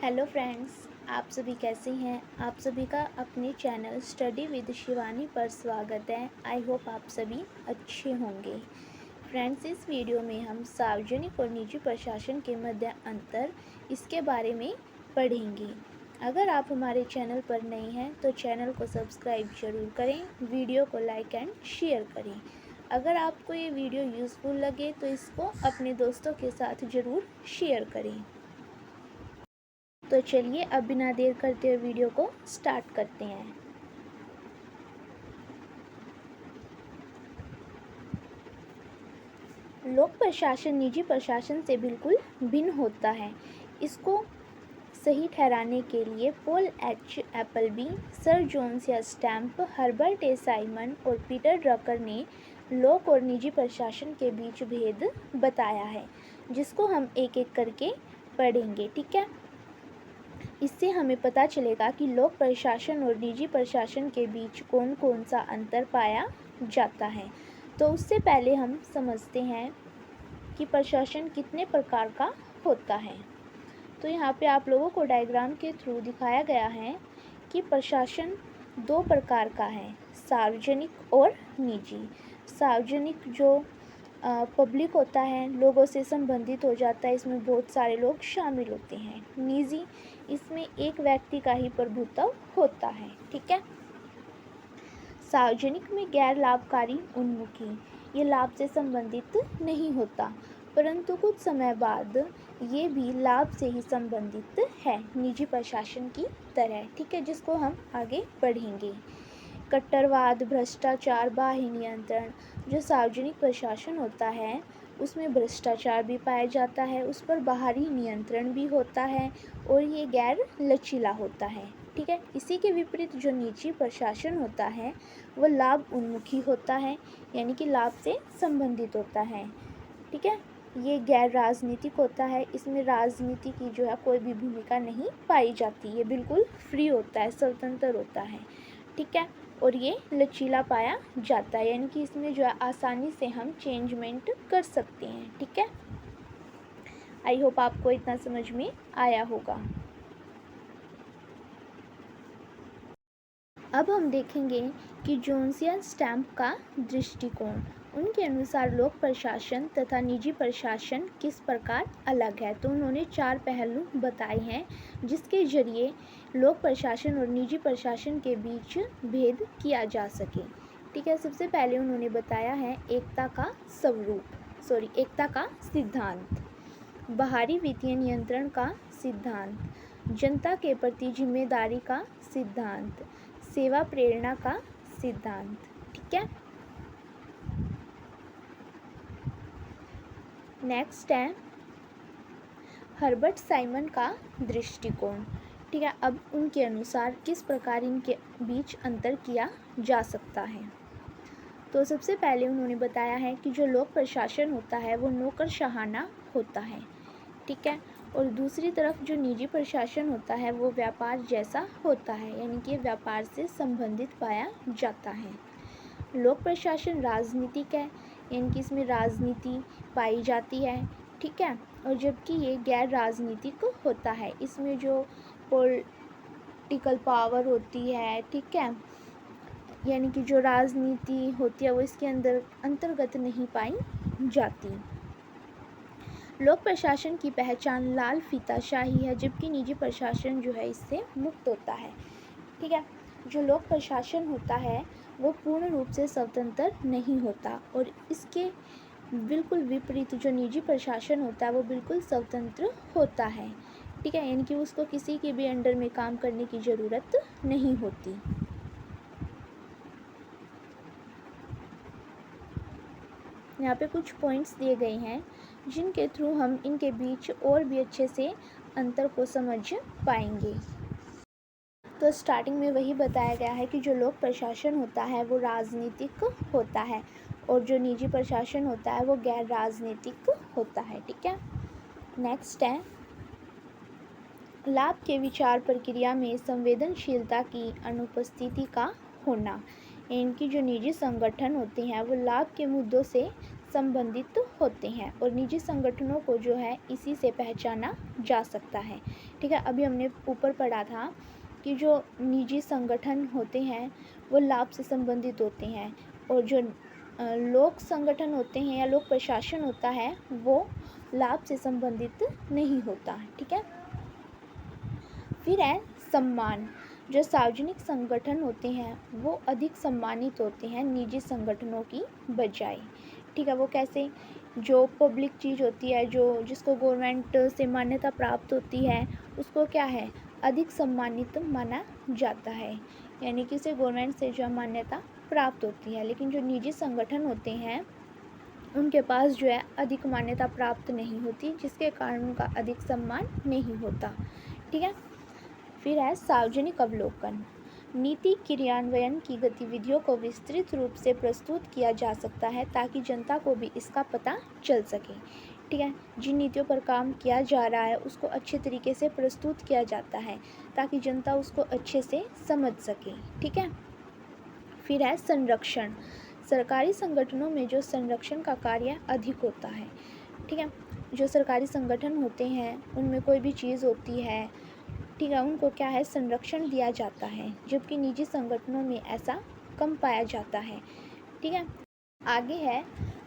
Hello friends, आप सभी कैसे हैं। आप सभी का अपने चैनल स्टडी विद शिवानी पर स्वागत है। आई होप आप सभी अच्छे होंगे। फ्रेंड्स, इस वीडियो में हम सार्वजनिक और निजी प्रशासन के मध्य अंतर इसके बारे में पढ़ेंगे। अगर आप हमारे चैनल पर नए हैं तो चैनल को सब्सक्राइब जरूर करें, वीडियो को लाइक एंड शेयर करें। अगर आपको ये वीडियो यूज़फुल लगे तो इसको अपने दोस्तों के साथ ज़रूर शेयर करें। तो चलिए अब बिना देर करते हुए वीडियो को स्टार्ट करते हैं। लोक प्रशासन निजी प्रशासन से बिल्कुल भिन्न होता है। इसको सही ठहराने के लिए Paul H Appleby, sir John C Stamp, Herbert A Simon और पीटर ड्रकर ने लोक और निजी प्रशासन के बीच भेद बताया है, जिसको हम एक एक करके पढ़ेंगे। ठीक है, इससे हमें पता चलेगा कि लोक प्रशासन और निजी प्रशासन के बीच कौन कौन सा अंतर पाया जाता है। तो उससे पहले हम समझते हैं कि प्रशासन कितने प्रकार का होता है। तो यहाँ पे आप लोगों को डायग्राम के थ्रू दिखाया गया है कि प्रशासन दो प्रकार का है, सार्वजनिक और निजी। सार्वजनिक जो पब्लिक होता है, लोगों से संबंधित हो जाता है, इसमें बहुत सारे लोग शामिल होते हैं। निजी, इसमें एक व्यक्ति का ही प्रभुत्व होता है। ठीक है। सार्वजनिक में गैर लाभकारी उन्मुखी, ये लाभ से संबंधित नहीं होता, परंतु कुछ समय बाद ये भी लाभ से ही संबंधित है, निजी प्रशासन की तरह। ठीक है, जिसको हम आगे पढ़ेंगे। कट्टरवाद, भ्रष्टाचार, बाह्य नियंत्रण। जो सार्वजनिक प्रशासन होता है उसमें भ्रष्टाचार भी पाया जाता है, उस पर बाहरी नियंत्रण भी होता है और ये गैर लचीला होता है। ठीक है, इसी के विपरीत जो निजी प्रशासन होता है वो लाभ उन्मुखी होता है, यानी कि लाभ से संबंधित होता है। ठीक है, ये गैर राजनीतिक होता है, इसमें राजनीति की जो है कोई भी भूमिका नहीं पाई जाती, ये बिल्कुल फ्री होता है, स्वतंत्र होता है। ठीक है, और ये लचीला पाया जाता है, यानी कि इसमें जो है आसानी से हम चेंजमेंट कर सकते हैं। ठीक है, आई होप आपको इतना समझ में आया होगा। अब हम देखेंगे कि जोन्सियन स्टैम्प का दृष्टिकोण। उनके अनुसार लोक प्रशासन तथा निजी प्रशासन किस प्रकार अलग है। तो उन्होंने 4 पहलू बताए हैं जिसके जरिए लोक प्रशासन और निजी प्रशासन के बीच भेद किया जा सके। ठीक है, सबसे पहले उन्होंने बताया है एकता का एकता का सिद्धांत, बाहरी वित्तीय नियंत्रण का सिद्धांत, जनता के प्रति जिम्मेदारी का सिद्धांत, सेवा प्रेरणा का सिद्धांत। ठीक है, नेक्स्ट है हर्बर्ट साइमन का दृष्टिकोण। ठीक है, अब उनके अनुसार किस प्रकार इनके बीच अंतर किया जा सकता है। तो सबसे पहले उन्होंने बताया है कि जो लोक प्रशासन होता है वो नौकरशाहाना होता है। ठीक है, और दूसरी तरफ जो निजी प्रशासन होता है वो व्यापार जैसा होता है, यानी कि व्यापार से संबंधित पाया जाता है। लोक प्रशासन राजनीतिक है, यानी कि इसमें राजनीति पाई जाती है। ठीक है, और जबकि ये गैर राजनीतिक होता है, इसमें जो पॉलिटिकल पावर होती है, ठीक है, यानी कि जो राजनीति होती है वो इसके अंतर्गत नहीं पाई जाती। लोक प्रशासन की पहचान लाल फीताशाही है, जबकि निजी प्रशासन जो है इससे मुक्त होता है। ठीक है, जो लोक प्रशासन होता है वो पूर्ण रूप से स्वतंत्र नहीं होता और इसके बिल्कुल विपरीत जो निजी प्रशासन होता है वो बिल्कुल स्वतंत्र होता है। ठीक है, यानी कि उसको किसी के भी अंडर में काम करने की ज़रूरत नहीं होती। यहाँ पे कुछ पॉइंट्स दिए गए हैं जिनके थ्रू हम इनके बीच और भी अच्छे से अंतर को समझ पाएंगे। तो स्टार्टिंग में वही बताया गया है कि जो लोक प्रशासन होता है वो राजनीतिक होता है और जो निजी प्रशासन होता है वो गैर राजनीतिक होता है। ठीक है, नेक्स्ट है लाभ के विचार प्रक्रिया में संवेदनशीलता की अनुपस्थिति का होना। इनकी जो निजी संगठन होते हैं वो लाभ के मुद्दों से संबंधित होते हैं और निजी संगठनों को जो है इसी से पहचाना जा सकता है। ठीक है, अभी हमने ऊपर पढ़ा था कि जो निजी संगठन होते हैं वो लाभ से संबंधित होते हैं और जो लोक संगठन होते हैं या लोक प्रशासन होता है वो लाभ से संबंधित नहीं होता। ठीक है, फिर है सम्मान। जो सार्वजनिक संगठन होते हैं वो अधिक सम्मानित होते हैं निजी संगठनों की बजाय। ठीक है, वो कैसे? जो पब्लिक चीज़ होती है, जो जिसको गवर्नमेंट से मान्यता प्राप्त होती है, उसको क्या है, अधिक सम्मानित माना जाता है, यानी कि उसे गवर्नमेंट से जो मान्यता प्राप्त होती है। लेकिन जो निजी संगठन होते हैं उनके पास जो है अधिक मान्यता प्राप्त नहीं होती, जिसके कारण उनका अधिक सम्मान नहीं होता। ठीक है, फिर है सार्वजनिक अवलोकन। नीति क्रियान्वयन की गतिविधियों को विस्तृत रूप से प्रस्तुत किया जा सकता है ताकि जनता को भी इसका पता चल सके। ठीक है, जिन नीतियों पर काम किया जा रहा है उसको अच्छे तरीके से प्रस्तुत किया जाता है ताकि जनता उसको अच्छे से समझ सके। ठीक है, फिर है संरक्षण। सरकारी संगठनों में जो संरक्षण का कार्य अधिक होता है। ठीक है, जो सरकारी संगठन होते हैं उनमें कोई भी चीज़ होती है, ठीक है, उनको क्या है, संरक्षण दिया जाता है, जबकि निजी संगठनों में ऐसा कम पाया जाता है। ठीक है, आगे है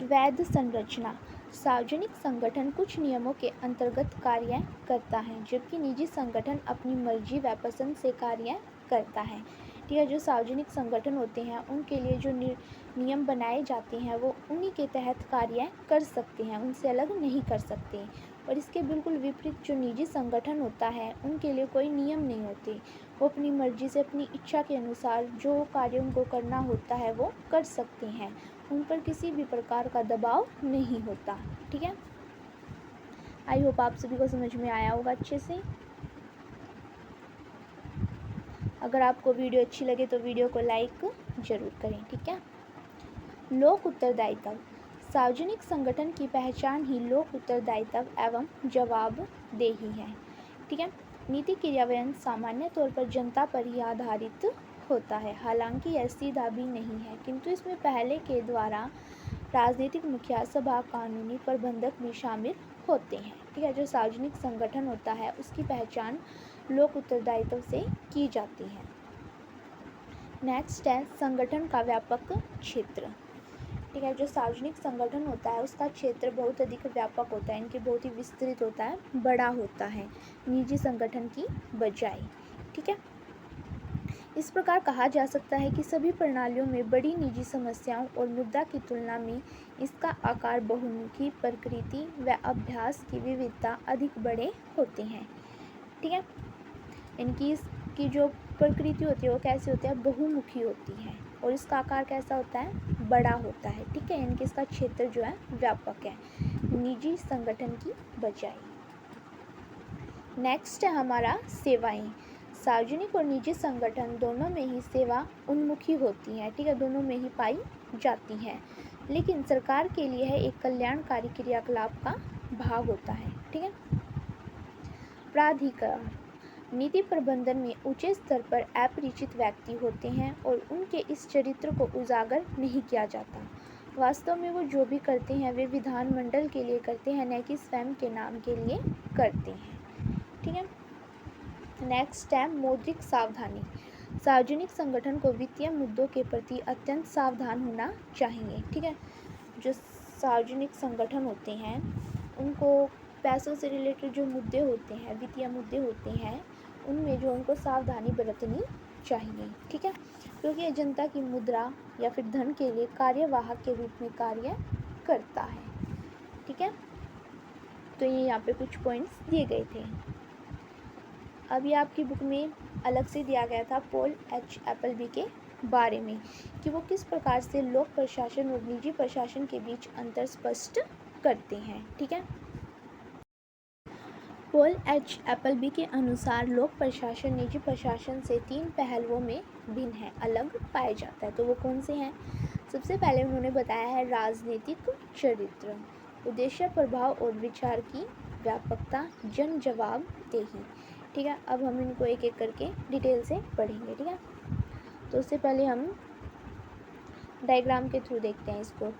वैध संरचना। सार्वजनिक संगठन कुछ नियमों के अंतर्गत कार्य करता है, जबकि निजी संगठन अपनी मर्जी व पसंद से कार्य करता है। ठीक है, जो सार्वजनिक संगठन होते हैं उनके लिए जो नियम बनाए जाते हैं वो उन्हीं के तहत कार्य कर सकते हैं, उनसे अलग नहीं कर सकते। और इसके बिल्कुल विपरीत जो निजी संगठन होता है उनके लिए कोई नियम नहीं होते, वो अपनी मर्जी से अपनी इच्छा के अनुसार जो कार्य उनको करना होता है वो कर सकते हैं, उन पर किसी भी प्रकार का दबाव नहीं होता। ठीक है, आई होप आप सभी को समझ में आया होगा अच्छे से। अगर आपको वीडियो अच्छी लगे तो वीडियो को लाइक ज़रूर करें। ठीक है, लोक उत्तरदायित्व। सार्वजनिक संगठन की पहचान ही लोक उत्तरदायित्व एवं जवाबदेही है। ठीक है, नीति क्रियान्वयन सामान्य तौर पर जनता पर ही आधारित होता है, हालांकि यह सीधा भी नहीं है, किंतु इसमें पहले के द्वारा राजनीतिक मुखिया, सभा, कानूनी प्रबंधक भी शामिल होते हैं। ठीक है, जो सार्वजनिक संगठन होता है उसकी पहचान लोक उत्तरदायित्व से की जाती है। नेक्स्ट है संगठन का व्यापक क्षेत्र। ठीक है, जो सार्वजनिक संगठन होता है उसका क्षेत्र बहुत अधिक व्यापक होता है, इनके बहुत ही विस्तृत होता है, बड़ा होता है निजी संगठन की बजाय। ठीक है, इस प्रकार कहा जा सकता है कि सभी प्रणालियों में बड़ी निजी समस्याओं और मुद्दा की तुलना में इसका आकार, बहुमुखी प्रकृति व अभ्यास की विविधता अधिक बड़े होते हैं। ठीक है, इनकी इसकी जो प्रकृति होती है वो कैसी होती है, बहुमुखी होती है, और इसका आकार कैसा होता है, बड़ा होता है। ठीक है, इनके इसका क्षेत्र जो है व्यापक है निजी संगठन की बजाय। नेक्स्ट है हमारा सेवाएं। सार्वजनिक और निजी संगठन दोनों में ही सेवा उन्मुखी होती है। ठीक है, दोनों में ही पाई जाती हैं, लेकिन सरकार के लिए है एक कल्याणकारी क्रियाकलाप का भाग होता है। ठीक है, प्राधिकार। नीति प्रबंधन में ऊंचे स्तर पर अपरिचित व्यक्ति होते हैं और उनके इस चरित्र को उजागर नहीं किया जाता। वास्तव में वो जो भी करते हैं वे विधानमंडल के लिए करते हैं, न कि स्वयं के नाम के लिए करते हैं। ठीक है, नेक्स्ट है मौद्रिक सावधानी। सार्वजनिक संगठन को वित्तीय मुद्दों के प्रति अत्यंत सावधान होना चाहिए। ठीक है, जो सार्वजनिक संगठन होते हैं उनको पैसों से रिलेटेड जो मुद्दे होते हैं, वित्तीय मुद्दे होते हैं, उनमें जो उनको सावधानी बरतनी चाहिए। ठीक है, क्योंकि ये जनता की मुद्रा या फिर धन के लिए कार्यवाहक के रूप में कार्य करता है। ठीक है, तो ये यहाँ पे कुछ पॉइंट्स दिए गए थे। अभी आपकी बुक में अलग से दिया गया था पॉल एच एपलबी के बारे में कि वो किस प्रकार से लोक प्रशासन और निजी प्रशासन के बीच अंतर स्पष्ट करते हैं। ठीक है, पॉल एच एपलबी के अनुसार लोक प्रशासन निजी प्रशासन से 3 पहलुओं में भिन्न है, अलग पाया जाता है। तो वो कौन से हैं? सबसे पहले उन्होंने बताया है राजनीतिक चरित्र, उद्देश्य, प्रभाव और विचार की व्यापकता, जन जवाबदेही। ठीक है, अब हम इनको एक एक करके डिटेल से पढ़ेंगे। ठीक है, तो उससे पहले हम डायग्राम के थ्रू देखते हैं इसको।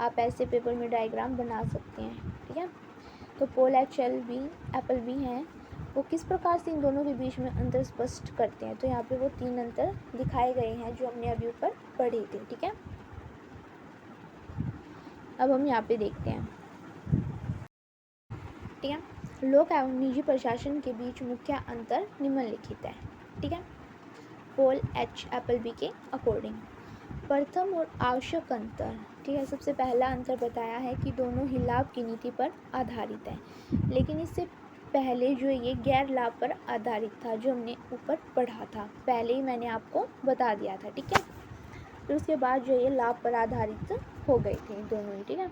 आप ऐसे पेपर में डायग्राम बना सकते हैं। ठीक है, तो पोल एप्पल बी हैं, वो किस प्रकार से इन दोनों के बीच में अंतर स्पष्ट करते हैं। तो यहाँ पे वो 3 अंतर दिखाए गए हैं जो हमने अभी ऊपर पढ़े थे। ठीक है, अब हम यहाँ पे देखते हैं। ठीक है, लोक एवं निजी प्रशासन के बीच मुख्य अंतर निम्नलिखित है। ठीक है, पोल एप्पल बी के अकॉर्डिंग प्रथम और आवश्यक अंतर। ठीक है, सबसे पहला अंतर बताया है कि दोनों ही लाभ की नीति पर आधारित है, लेकिन इससे पहले जो ये गैर लाभ पर आधारित था, जो हमने ऊपर पढ़ा था, पहले ही मैंने आपको बता दिया था। ठीक है, फिर उसके बाद जो ये लाभ पर आधारित हो गए थे दोनों ही। ठीक है,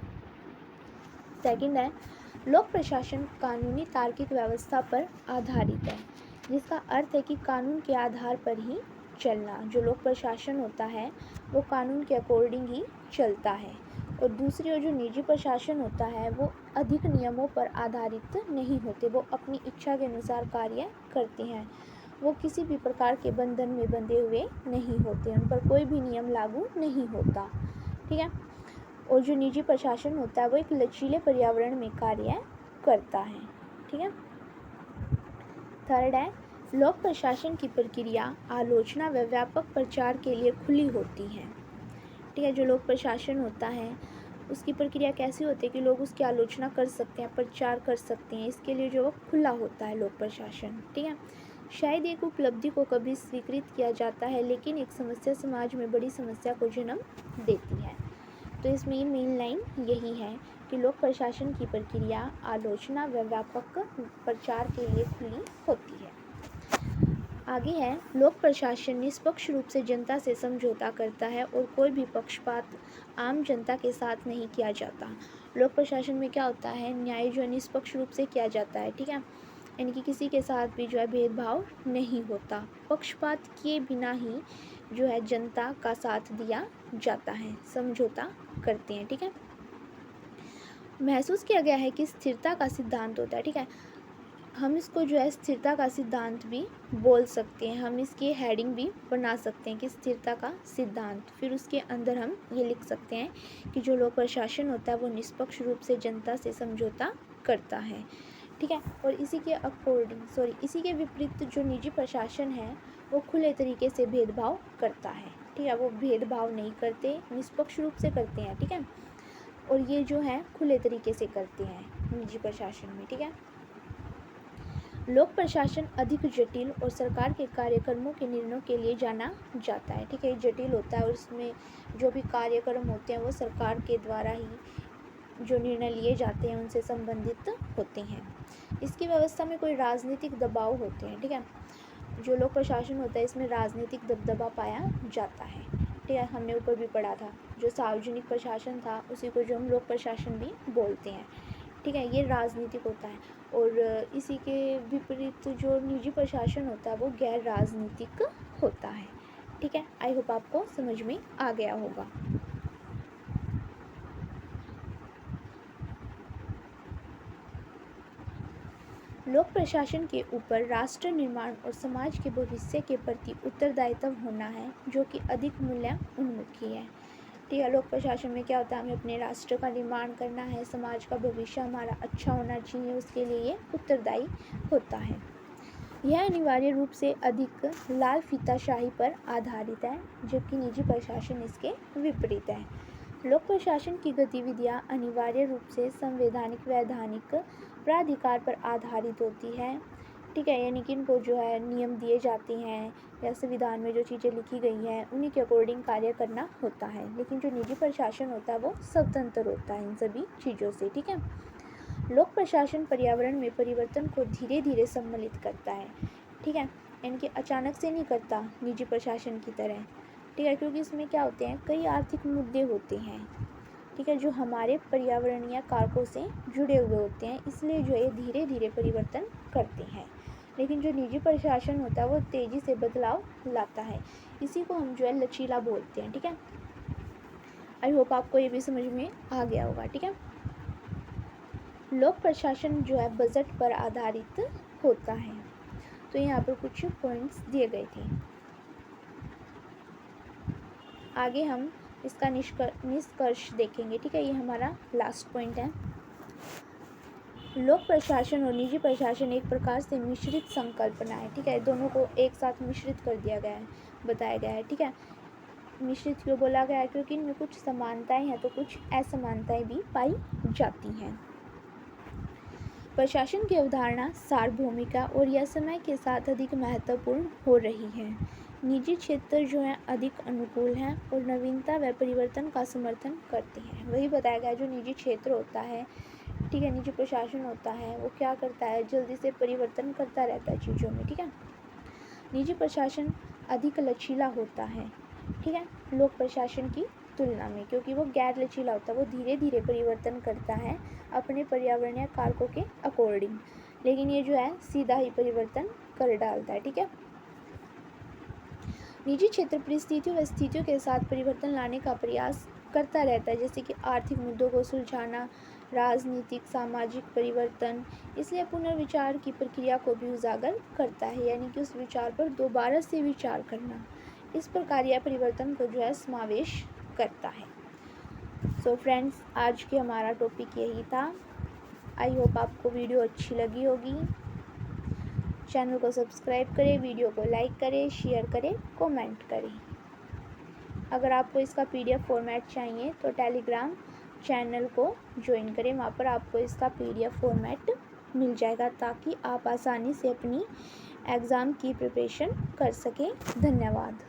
सेकंड है लोक प्रशासन कानूनी तार्किक व्यवस्था पर आधारित है, जिसका अर्थ है कि कानून के आधार पर ही चलना। जो लोक प्रशासन होता है वो कानून के अकॉर्डिंग ही चलता है, और दूसरी ओर जो निजी प्रशासन होता है वो अधिक नियमों पर आधारित नहीं होते, वो अपनी इच्छा के अनुसार कार्य करते हैं, वो किसी भी प्रकार के बंधन में बंधे हुए नहीं होते, उन पर कोई भी नियम लागू नहीं होता। ठीक है, और जो निजी प्रशासन होता है वो एक लचीले पर्यावरण में कार्य करता है। ठीक है, थर्ड है लोक प्रशासन की प्रक्रिया आलोचना व व्यापक प्रचार के लिए खुली होती है। ठीक है, जो लोक प्रशासन होता है उसकी प्रक्रिया कैसी होती है कि लोग उसकी आलोचना कर सकते हैं, प्रचार कर सकते हैं, इसके लिए जो खुला होता है लोक प्रशासन। ठीक है, शायद एक उपलब्धि को कभी स्वीकृत किया जाता है, लेकिन एक समस्या समाज में बड़ी समस्या को जन्म देती है। तो इसमें मेन लाइन यही है कि लोक प्रशासन की प्रक्रिया आलोचना व व्यापक प्रचार के लिए खुली होती है। आगे है लोक प्रशासन निष्पक्ष रूप से जनता से समझौता करता है और कोई भी पक्षपात आम जनता के साथ नहीं किया जाता। लोक प्रशासन में क्या होता है, न्याय जो है निष्पक्ष रूप से किया जाता है। ठीक है, यानी कि किसी के साथ भी जो है भेदभाव नहीं होता, पक्षपात किए बिना ही जो है जनता का साथ दिया जाता है, समझौता करते हैं। ठीक है, महसूस किया गया है कि स्थिरता का सिद्धांत होता है। ठीक है, हम इसको जो है स्थिरता का सिद्धांत भी बोल सकते हैं, हम इसकी हेडिंग भी बना सकते हैं कि स्थिरता का सिद्धांत। फिर उसके अंदर हम ये लिख सकते हैं कि जो लोक प्रशासन होता है वो निष्पक्ष रूप से जनता से समझौता करता है। ठीक है, और इसी के विपरीत जो निजी प्रशासन है वो खुले तरीके से भेदभाव करता है। ठीक है, वो भेदभाव नहीं करते, निष्पक्ष रूप से करते हैं। ठीक है, और ये जो है खुले तरीके से करते हैं निजी प्रशासन में। ठीक है, लोक प्रशासन अधिक जटिल और सरकार के कार्यक्रमों के निर्णयों के लिए जाना जाता है। ठीक है, जटिल होता है और इसमें जो भी कार्यक्रम होते हैं वो सरकार के द्वारा ही जो निर्णय लिए जाते हैं उनसे संबंधित होते हैं। इसकी व्यवस्था में कोई राजनीतिक दबाव होते हैं। ठीक है, जो लोक प्रशासन होता है इसमें राजनीतिक दबदबा पाया जाता है। ठीक है, हमने ऊपर भी पढ़ा था, जो सार्वजनिक प्रशासन था उसी को जो हम लोक प्रशासन भी बोलते हैं। ठीक है, ये राजनीतिक होता है, और इसी के विपरीत जो निजी प्रशासन होता है वो गैर राजनीतिक होता है। ठीक है, आई होप आपको समझ में आ गया होगा। लोक प्रशासन के ऊपर राष्ट्र निर्माण और समाज के भविष्य के प्रति उत्तरदायित्व होना है, जो कि अधिक मूल्य उन्मुखी है। ठीक है, लोक प्रशासन में क्या होता है, हमें अपने राष्ट्र का निर्माण करना है, समाज का भविष्य हमारा अच्छा होना चाहिए, उसके लिए ये उत्तरदायी होता है। यह अनिवार्य रूप से अधिक लाल फीताशाही पर आधारित है, जबकि निजी प्रशासन इसके विपरीत है। लोक प्रशासन की गतिविधियां अनिवार्य रूप से संवैधानिक वैधानिक प्राधिकार पर आधारित होती है। ठीक है, यानी कि इनको जो है नियम दिए जाते हैं या संविधान में जो चीज़ें लिखी गई हैं उन्हीं के अकॉर्डिंग कार्य करना होता है, लेकिन जो निजी प्रशासन होता है वो स्वतंत्र होता है इन सभी चीज़ों से। ठीक है, लोक प्रशासन पर्यावरण में परिवर्तन को धीरे धीरे सम्मिलित करता है। ठीक है, यानी कि अचानक से नहीं करता निजी प्रशासन की तरह। ठीक है, क्योंकि इसमें क्या होते हैं, कई आर्थिक मुद्दे होते हैं। ठीक है, जो हमारे पर्यावरणीय कारकों से जुड़े हुए होते हैं, इसलिए जो है धीरे धीरे परिवर्तन करते हैं, लेकिन जो निजी प्रशासन होता है वो तेज़ी से बदलाव लाता है, इसी को हम जो है लचीला बोलते हैं। ठीक है, आई होप आपको ये भी समझ में आ गया होगा। ठीक है, लोक प्रशासन जो है बजट पर आधारित होता है। तो यहाँ पर कुछ पॉइंट्स दिए गए थे। आगे हम इसका निष्कर्ष देखेंगे। ठीक है, ये हमारा लास्ट पॉइंट है। लोक प्रशासन और निजी प्रशासन एक प्रकार से मिश्रित संकल्पना है। ठीक है, दोनों को एक साथ मिश्रित कर दिया गया है, बताया गया है। ठीक है, मिश्रित क्यों बोला गया है? क्योंकि इनमें कुछ समानताएं हैं तो कुछ असमानताएं भी पाई जाती हैं। प्रशासन की अवधारणा सार्वभौमिकता और यह समय के साथ अधिक महत्वपूर्ण हो रही है। निजी क्षेत्र जो है अधिक अनुकूल हैं और नवीनता व परिवर्तन का समर्थन करते हैं। वही बताया गया, जो निजी क्षेत्र होता है, ठीक है, निजी प्रशासन होता है, वो क्या करता है, जल्दी से परिवर्तन करता रहता है चीज़ों में। ठीक है, निजी प्रशासन अधिक लचीला होता है, ठीक है, लोक प्रशासन की तुलना में, क्योंकि वो गैर लचीला होता है, वो धीरे धीरे परिवर्तन करता है अपने पर्यावरणीय कारकों के अकॉर्डिंग, लेकिन ये जो है सीधा ही परिवर्तन कर डालता है। ठीक है, निजी क्षेत्र परिस्थितियों व स्थितियों के साथ परिवर्तन लाने का प्रयास करता रहता है, जैसे कि आर्थिक मुद्दों को सुलझाना, राजनीतिक सामाजिक परिवर्तन, इसलिए पुनर्विचार की प्रक्रिया को भी उजागर करता है, यानी कि उस विचार पर दोबारा से विचार करना। इस प्रकार यह परिवर्तन को जो है समावेश करता है। सो फ्रेंड्स, आज के हमारा टॉपिक यही था। आई होप आपको वीडियो अच्छी लगी होगी। चैनल को सब्सक्राइब करें, वीडियो को लाइक करें, शेयर करें, कमेंट करें। अगर आपको इसका PDF फॉर्मेट चाहिए तो टेलीग्राम चैनल को ज्वाइन करें, वहाँ पर आपको इसका PDF फॉर्मेट मिल जाएगा, ताकि आप आसानी से अपनी एग्ज़ाम की प्रिपरेशन कर सकें। धन्यवाद।